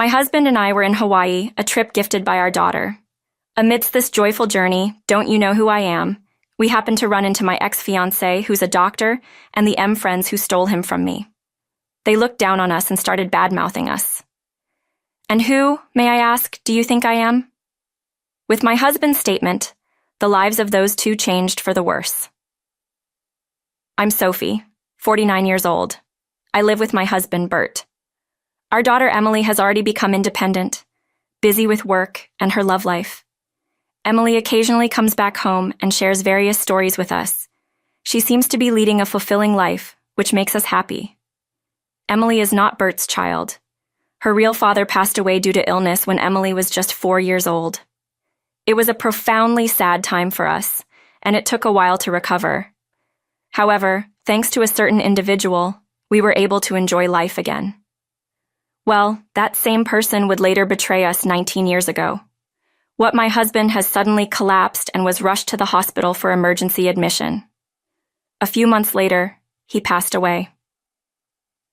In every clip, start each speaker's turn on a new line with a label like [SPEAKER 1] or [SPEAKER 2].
[SPEAKER 1] My husband and I were in Hawaii, a trip gifted by our daughter. Amidst this joyful journey, don't you know who I am, we happened to run into my ex-fiancé, who's a doctor, and the M friends who stole him from me. They looked down on us and started bad-mouthing us. And who, may I ask, do you think I am? With my husband's statement, the lives of those two changed for the worse. I'm Sophie, 49 years old. I live with my husband, Bert. Our daughter Emily has already become independent, busy with work and her love life. Emily occasionally comes back home and shares various stories with us. She seems to be leading a fulfilling life, which makes us happy. Emily is not Bert's child. Her real father passed away due to illness when Emily was just 4 years old. It was a profoundly sad time for us, and it took a while to recover. However, thanks to a certain individual, we were able to enjoy life again. Well, that same person would later betray us 19 years ago. What my husband has suddenly collapsed and was rushed to the hospital for emergency admission. A few months later, he passed away.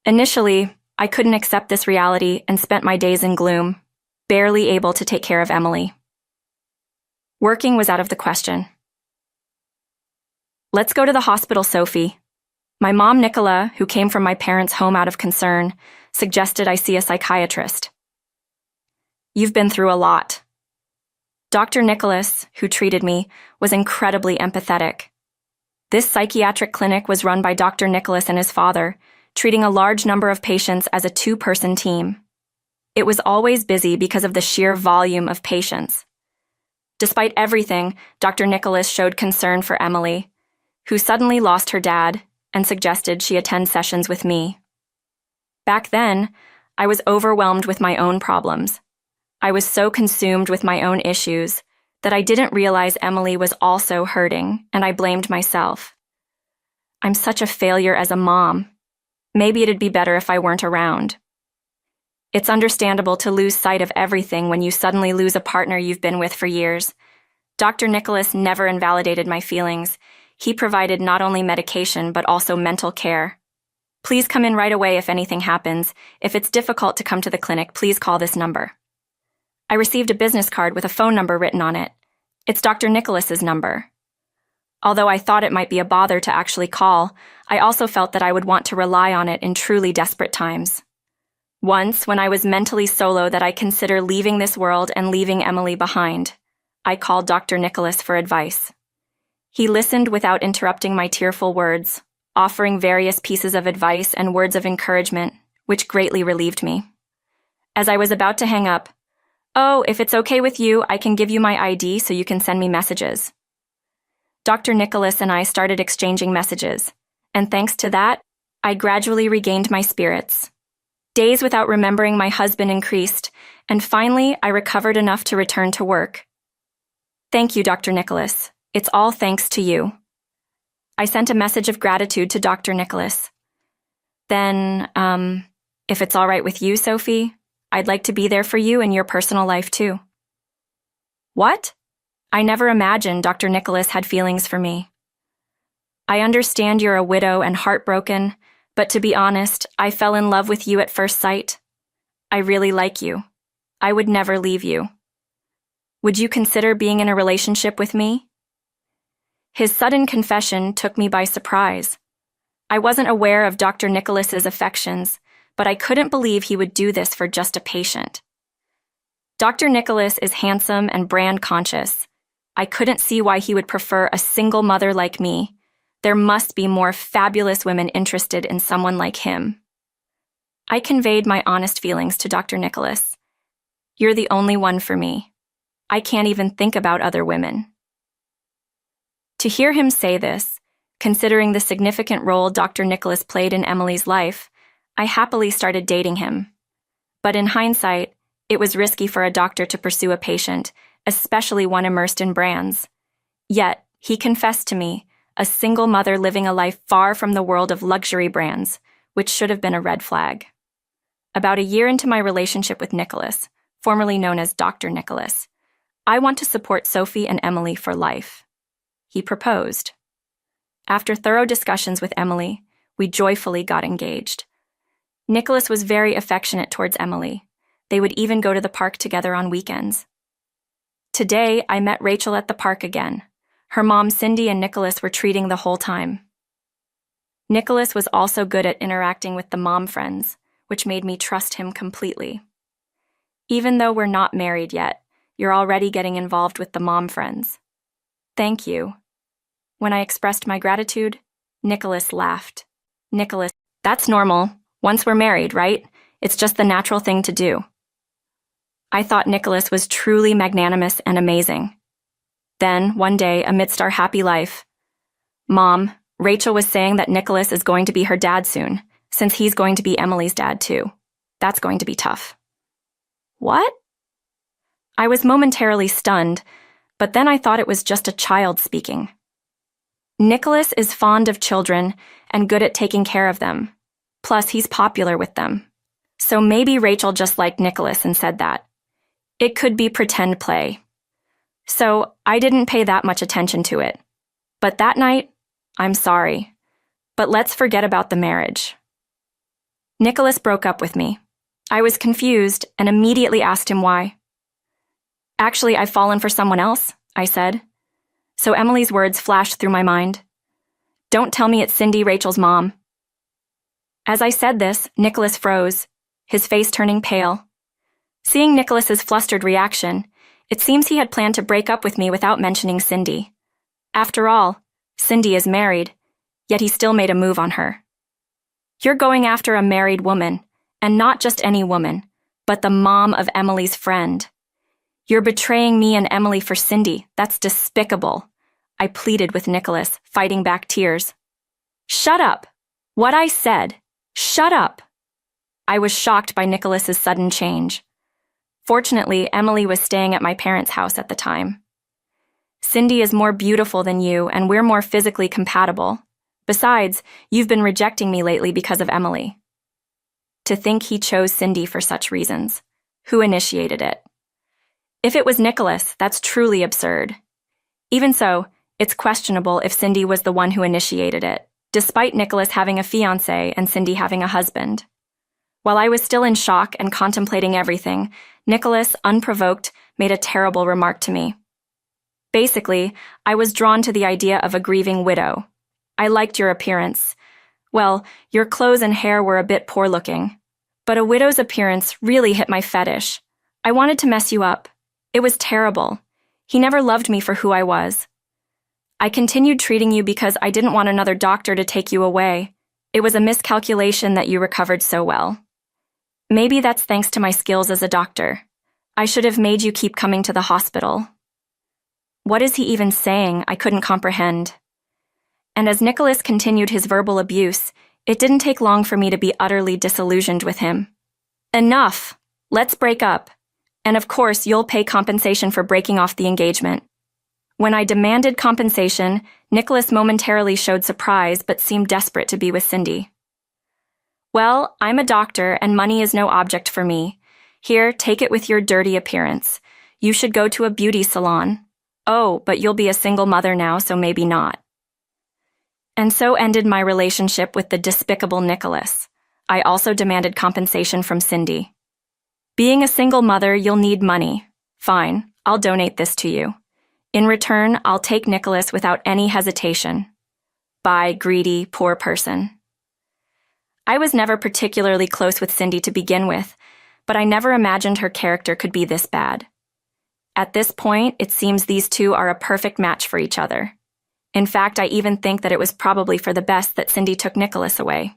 [SPEAKER 1] Initially, I couldn't accept this reality and spent my days in gloom, barely able to take care of Emily. Working was out of the question. Let's go to the hospital, Sophie. My mom, Nicola, who came from my parents' home out of concern, suggested I see a psychiatrist. You've been through a lot. Dr. Nicholas, who treated me, was incredibly empathetic. This psychiatric clinic was run by Dr. Nicholas and his father, treating a large number of patients as a two-person team. It was always busy because of the sheer volume of patients. Despite everything, Dr. Nicholas showed concern for Emily, who suddenly lost her dad and suggested she attend sessions with me. Back then, I was overwhelmed with my own problems. I was so consumed with my own issues that I didn't realize Emily was also hurting, and I blamed myself. I'm such a failure as a mom. Maybe it'd be better if I weren't around. It's understandable to lose sight of everything when you suddenly lose a partner you've been with for years. Dr. Nicholas never invalidated my feelings. He provided not only medication but also mental care. Please come in right away if anything happens. If it's difficult to come to the clinic, please call this number. I received a business card with a phone number written on it. It's Dr. Nicholas's number. Although I thought it might be a bother to actually call, I also felt that I would want to rely on it in truly desperate times. Once, when I was mentally solo that I consider leaving this world and leaving Emily behind, I called Dr. Nicholas for advice. He listened without interrupting my tearful words, offering various pieces of advice and words of encouragement, which greatly relieved me. As I was about to hang up, "Oh, if it's okay with you, I can give you my ID so you can send me messages." Dr. Nicholas and I started exchanging messages, and thanks to that, I gradually regained my spirits. Days without remembering my husband increased, and finally I recovered enough to return to work. Thank you, Dr. Nicholas. It's all thanks to you. I sent a message of gratitude to Dr. Nicholas. Then, if it's all right with you, Sophie, I'd like to be there for you in your personal life too. What? I never imagined Dr. Nicholas had feelings for me. I understand you're a widow and heartbroken, but to be honest, I fell in love with you at first sight. I really like you. I would never leave you. Would you consider being in a relationship with me? His sudden confession took me by surprise. I wasn't aware of Dr. Nicholas's affections, but I couldn't believe he would do this for just a patient. Dr. Nicholas is handsome and brand conscious. I couldn't see why he would prefer a single mother like me. There must be more fabulous women interested in someone like him. I conveyed my honest feelings to Dr. Nicholas. You're the only one for me. I can't even think about other women. To hear him say this, considering the significant role Dr. Nicholas played in Emily's life, I happily started dating him. But in hindsight, it was risky for a doctor to pursue a patient, especially one immersed in brands. Yet, he confessed to me, a single mother living a life far from the world of luxury brands, which should have been a red flag. About a year into my relationship with Nicholas, formerly known as Dr. Nicholas, I want to support Sophie and Emily for life. He proposed. After thorough discussions with Emily, we joyfully got engaged. Nicholas was very affectionate towards Emily, They would even go to the park together on weekends. Today, I met Rachel at the park again. Her mom, Cindy, and Nicholas were treating the whole time. Nicholas was also good at interacting with the mom friends, which made me trust him completely. Even though we're not married yet, you're already getting involved with the mom friends. Thank you. When I expressed my gratitude, Nicholas laughed. Nicholas, that's normal. Once we're married, right? It's just the natural thing to do. I thought Nicholas was truly magnanimous and amazing. Then, one day, amidst our happy life, Mom, Rachel was saying that Nicholas is going to be her dad soon, since he's going to be Emily's dad too. That's going to be tough. What? I was momentarily stunned, but then I thought it was just a child speaking. Nicholas is fond of children and good at taking care of them. Plus, he's popular with them. So maybe Rachel just liked Nicholas and said that. It could be pretend play. So I didn't pay that much attention to it. But that night, I'm sorry. But let's forget about the marriage. Nicholas broke up with me. I was confused and immediately asked him why. Actually, I've fallen for someone else, I said. So Emily's words flashed through my mind. Don't tell me it's Cindy, Rachel's mom. As I said this, Nicholas froze, his face turning pale. Seeing Nicholas's flustered reaction, it seems he had planned to break up with me without mentioning Cindy. After all, Cindy is married, yet he still made a move on her. You're going after a married woman, and not just any woman, but the mom of Emily's friend. You're betraying me and Emily for Cindy. That's despicable, I pleaded with Nicholas, fighting back tears. Shut up! What I said. Shut up! I was shocked by Nicholas's sudden change. Fortunately, Emily was staying at my parents' house at the time. Cindy is more beautiful than you, and we're more physically compatible. Besides, you've been rejecting me lately because of Emily. To think he chose Cindy for such reasons. Who initiated it? If it was Nicholas, that's truly absurd. Even so, it's questionable if Cindy was the one who initiated it, despite Nicholas having a fiancé and Cindy having a husband. While I was still in shock and contemplating everything, Nicholas, unprovoked, made a terrible remark to me. Basically, I was drawn to the idea of a grieving widow. I liked your appearance. Well, your clothes and hair were a bit poor-looking. But a widow's appearance really hit my fetish. I wanted to mess you up. It was terrible. He never loved me for who I was. I continued treating you because I didn't want another doctor to take you away. It was a miscalculation that you recovered so well. Maybe that's thanks to my skills as a doctor. I should have made you keep coming to the hospital. What is he even saying? I couldn't comprehend. And as Nicholas continued his verbal abuse, it didn't take long for me to be utterly disillusioned with him. Enough! Let's break up. And of course, you'll pay compensation for breaking off the engagement. When I demanded compensation, Nicholas momentarily showed surprise but seemed desperate to be with Cindy. Well, I'm a doctor and money is no object for me. Here, take it with your dirty appearance. You should go to a beauty salon. Oh, but you'll be a single mother now, so maybe not. And so ended my relationship with the despicable Nicholas. I also demanded compensation from Cindy. Being a single mother, you'll need money. Fine, I'll donate this to you. In return, I'll take Nicholas without any hesitation. Bye, greedy, poor person. I was never particularly close with Cindy to begin with, but I never imagined her character could be this bad. At this point, it seems these two are a perfect match for each other. In fact, I even think that it was probably for the best that Cindy took Nicholas away.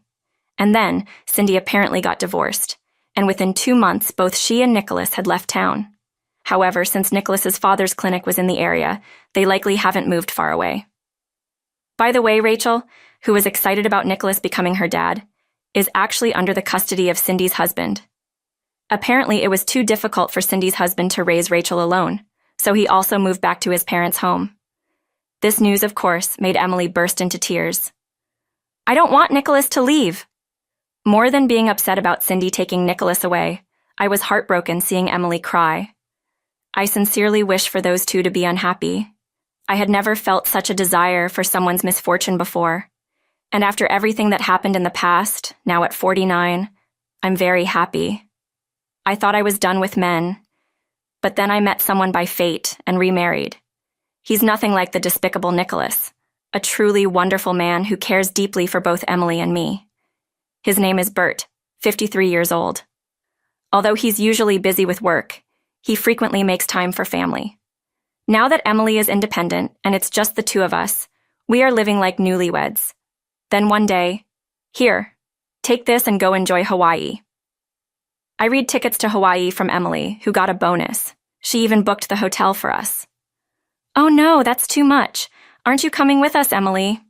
[SPEAKER 1] And then, Cindy apparently got divorced, and within 2 months, both she and Nicholas had left town. However, since Nicholas's father's clinic was in the area, they likely haven't moved far away. By the way, Rachel, who was excited about Nicholas becoming her dad, is actually under the custody of Cindy's husband. Apparently, it was too difficult for Cindy's husband to raise Rachel alone, so he also moved back to his parents' home. This news, of course, made Emily burst into tears. I don't want Nicholas to leave. More than being upset about Cindy taking Nicholas away, I was heartbroken seeing Emily cry. I sincerely wish for those two to be unhappy. I had never felt such a desire for someone's misfortune before. And after everything that happened in the past, now at 49, I'm very happy. I thought I was done with men, but then I met someone by fate and remarried. He's nothing like the despicable Nicholas, a truly wonderful man who cares deeply for both Emily and me. His name is Bert, 53 years old. Although he's usually busy with work, he frequently makes time for family. Now that Emily is independent and it's just the two of us, we are living like newlyweds. Then one day, here, take this and go enjoy Hawaii. I read tickets to Hawaii from Emily, who got a bonus. She even booked the hotel for us. Oh no, that's too much. Aren't you coming with us, Emily?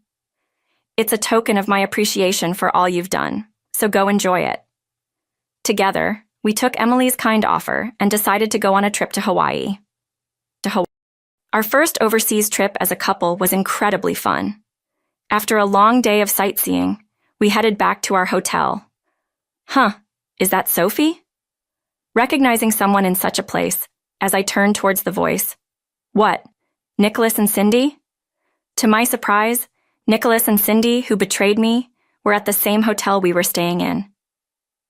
[SPEAKER 1] It's a token of my appreciation for all you've done, so go enjoy it. Together, we took Emily's kind offer and decided to go on a trip to Hawaii. Our first overseas trip as a couple was incredibly fun. After a long day of sightseeing, we headed back to our hotel. Huh, is that Sophie? Recognizing someone in such a place, as I turned towards the voice. What, Nicholas and Cindy? To my surprise, Nicholas and Cindy, who betrayed me, were at the same hotel we were staying in.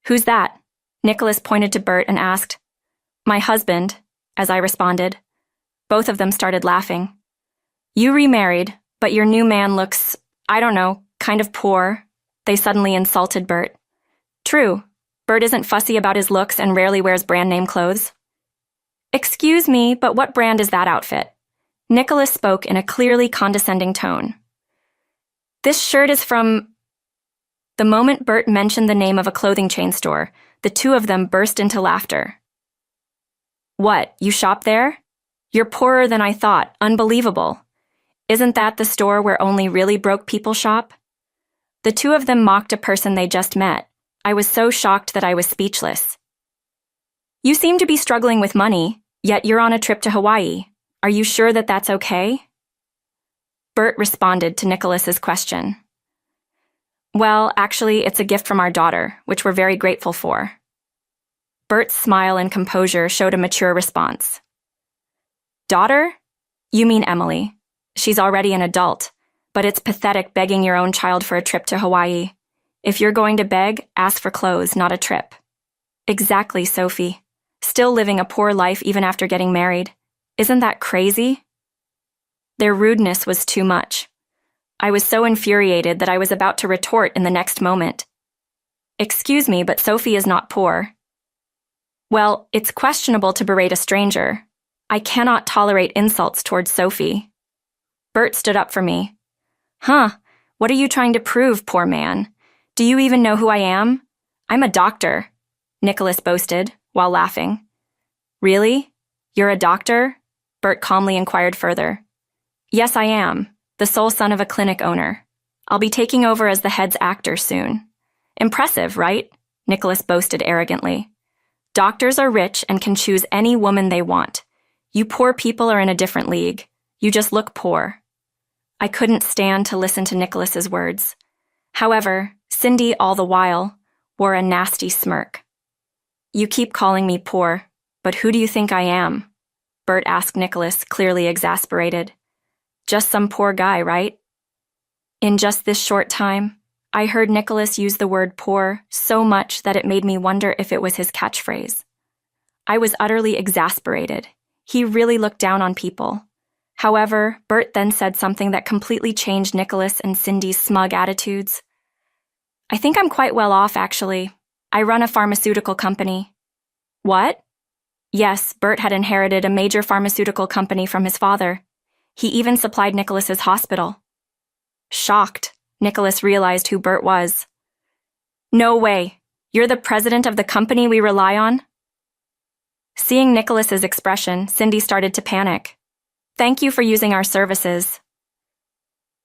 [SPEAKER 1] Who's that? Nicholas pointed to Bert and asked. My husband, as I responded. Both of them started laughing. You remarried, but your new man looks, I don't know, kind of poor. They suddenly insulted Bert. True, Bert isn't fussy about his looks and rarely wears brand name clothes. Excuse me, but what brand is that outfit? Nicholas spoke in a clearly condescending tone. This shirt is from... The moment Bert mentioned the name of a clothing chain store, the two of them burst into laughter. What, you shop there? You're poorer than I thought. Unbelievable. Isn't that the store where only really broke people shop? The two of them mocked a person they just met. I was so shocked that I was speechless. You seem to be struggling with money, yet you're on a trip to Hawaii. Are you sure that that's okay? Bert responded to Nicholas's question. Well, actually, it's a gift from our daughter, which we're very grateful for. Bert's smile and composure showed a mature response. Daughter? You mean Emily. She's already an adult, but it's pathetic begging your own child for a trip to Hawaii. If you're going to beg, ask for clothes, not a trip. Exactly, Sophie. Still living a poor life even after getting married. Isn't that crazy? Their rudeness was too much. I was so infuriated that I was about to retort in the next moment. Excuse me, but Sophie is not poor. Well, it's questionable to berate a stranger. I cannot tolerate insults towards Sophie. Bert stood up for me. Huh, what are you trying to prove, poor man? Do you even know who I am? I'm a doctor, Nicholas boasted, while laughing. Really? You're a doctor? Bert calmly inquired further. Yes, I am, the sole son of a clinic owner. I'll be taking over as the head's actor soon. Impressive, right? Nicholas boasted arrogantly. Doctors are rich and can choose any woman they want. You poor people are in a different league. You just look poor. I couldn't stand to listen to Nicholas's words. However, Cindy, all the while, wore a nasty smirk. You keep calling me poor, but who do you think I am? Bert asked Nicholas, clearly exasperated. Just some poor guy, right? In just this short time, I heard Nicholas use the word poor so much that it made me wonder if it was his catchphrase. I was utterly exasperated. He really looked down on people. However, Bert then said something that completely changed Nicholas and Cindy's smug attitudes. I think I'm quite well off, actually. I run a pharmaceutical company. What? Yes, Bert had inherited a major pharmaceutical company from his father. He even supplied Nicholas's hospital. Shocked, Nicholas realized who Bert was. No way. You're the president of the company we rely on? Seeing Nicholas's expression, Cindy started to panic. Thank you for using our services.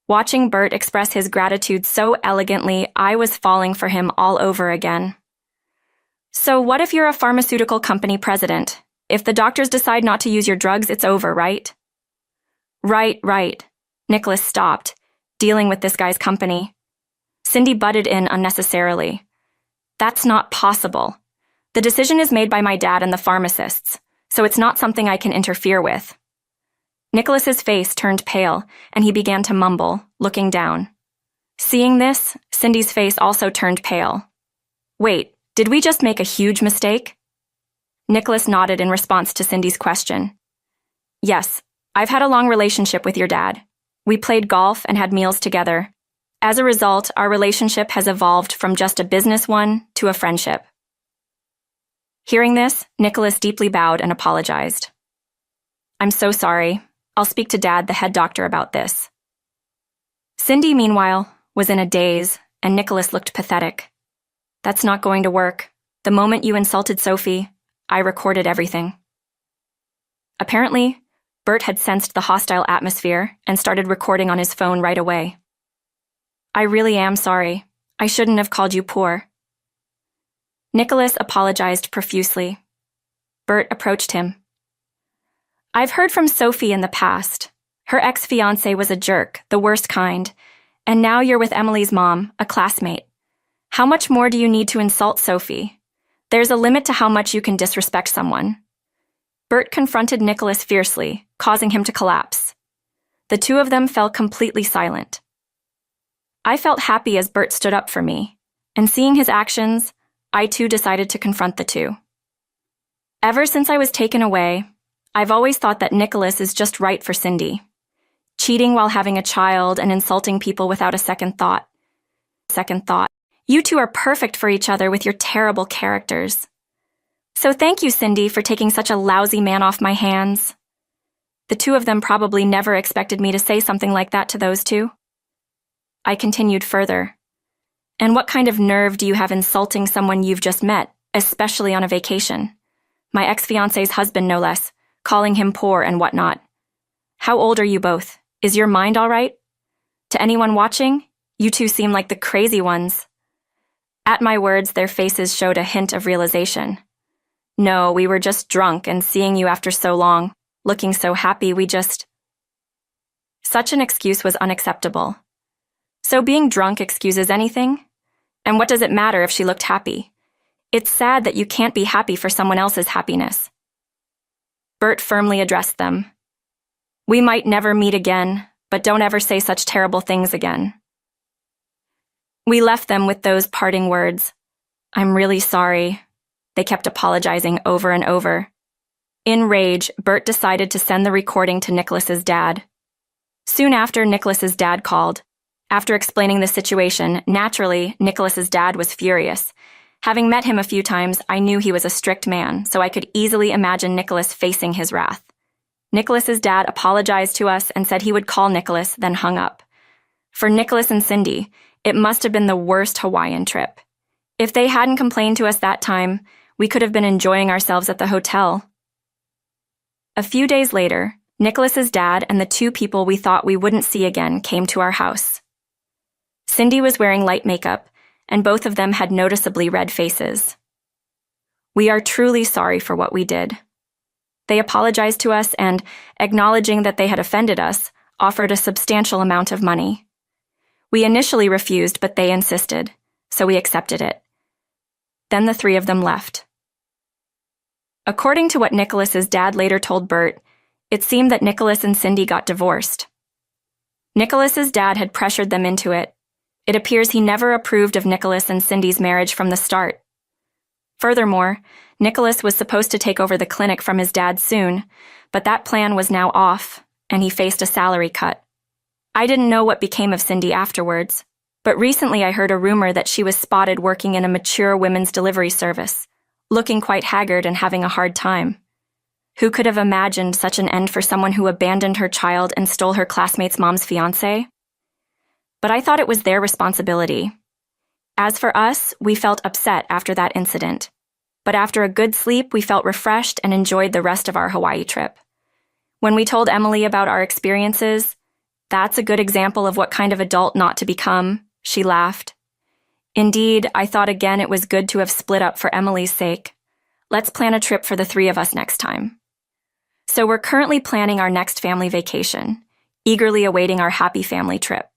[SPEAKER 1] Watching Bert express his gratitude so elegantly, I was falling for him all over again. So what if you're a pharmaceutical company president? If the doctors decide not to use your drugs, it's over, right? Right. Nicholas stopped, dealing with this guy's company. Cindy butted in unnecessarily. That's not possible. The decision is made by my dad and the pharmacists, so it's not something I can interfere with. Nicholas's face turned pale, and he began to mumble, looking down. Seeing this, Cindy's face also turned pale. Wait, did we just make a huge mistake? Nicholas nodded in response to Cindy's question. Yes, I've had a long relationship with your dad. We played golf and had meals together. As a result, our relationship has evolved from just a business one to a friendship. Hearing this, Nicholas deeply bowed and apologized. I'm so sorry. I'll speak to Dad, the head doctor, about this. Cindy, meanwhile, was in a daze, and Nicholas looked pathetic. That's not going to work. The moment you insulted Sophie, I recorded everything. Apparently, Bert had sensed the hostile atmosphere and started recording on his phone right away. I really am sorry. I shouldn't have called you poor. Nicholas apologized profusely. Bert approached him. I've heard from Sophie in the past. Her ex-fiancé was a jerk, the worst kind, and now you're with Emily's mom, a classmate. How much more do you need to insult Sophie? There's a limit to how much you can disrespect someone. Bert confronted Nicholas fiercely, causing him to collapse. The two of them fell completely silent. I felt happy as Bert stood up for me, and seeing his actions, I too decided to confront the two. Ever since I was taken away, I've always thought that Nicholas is just right for Cindy. Cheating while having a child and insulting people without a second thought. You two are perfect for each other with your terrible characters. So thank you, Cindy, for taking such a lousy man off my hands. The two of them probably never expected me to say something like that to those two. I continued further. And what kind of nerve do you have insulting someone you've just met, especially on a vacation? My ex-fiancé's husband, no less, calling him poor and whatnot. How old are you both? Is your mind all right? To anyone watching, you two seem like the crazy ones. At my words, their faces showed a hint of realization. No, we were just drunk, and seeing you after so long, looking so happy, Such an excuse was unacceptable. So being drunk excuses anything? And what does it matter if she looked happy? It's sad that you can't be happy for someone else's happiness. Bert firmly addressed them. We might never meet again, but don't ever say such terrible things again. We left them with those parting words. I'm really sorry. They kept apologizing over and over. In rage, Bert decided to send the recording to Nicholas's dad. Soon after, Nicholas's dad called. After explaining the situation, naturally, Nicholas's dad was furious. Having met him a few times, I knew he was a strict man, so I could easily imagine Nicholas facing his wrath. Nicholas's dad apologized to us and said he would call Nicholas, then hung up. For Nicholas and Cindy, it must have been the worst Hawaiian trip. If they hadn't complained to us that time, we could have been enjoying ourselves at the hotel. A few days later, Nicholas's dad and the two people we thought we wouldn't see again came to our house. Cindy was wearing light makeup, and both of them had noticeably red faces. We are truly sorry for what we did. They apologized to us and, acknowledging that they had offended us, offered a substantial amount of money. We initially refused, but they insisted, so we accepted it. Then the three of them left. According to what Nicholas's dad later told Bert, it seemed that Nicholas and Cindy got divorced. Nicholas's dad had pressured them into it. It appears he never approved of Nicholas and Cindy's marriage from the start. Furthermore, Nicholas was supposed to take over the clinic from his dad soon, but that plan was now off, and he faced a salary cut. I didn't know what became of Cindy afterwards, but recently I heard a rumor that she was spotted working in a mature women's delivery service, looking quite haggard and having a hard time. Who could have imagined such an end for someone who abandoned her child and stole her classmate's mom's fiancé? But I thought it was their responsibility. As for us, we felt upset after that incident. But after a good sleep, we felt refreshed and enjoyed the rest of our Hawaii trip. When we told Emily about our experiences, that's a good example of what kind of adult not to become, she laughed. Indeed, I thought again it was good to have split up for Emily's sake. Let's plan a trip for the three of us next time. So we're currently planning our next family vacation, eagerly awaiting our happy family trip.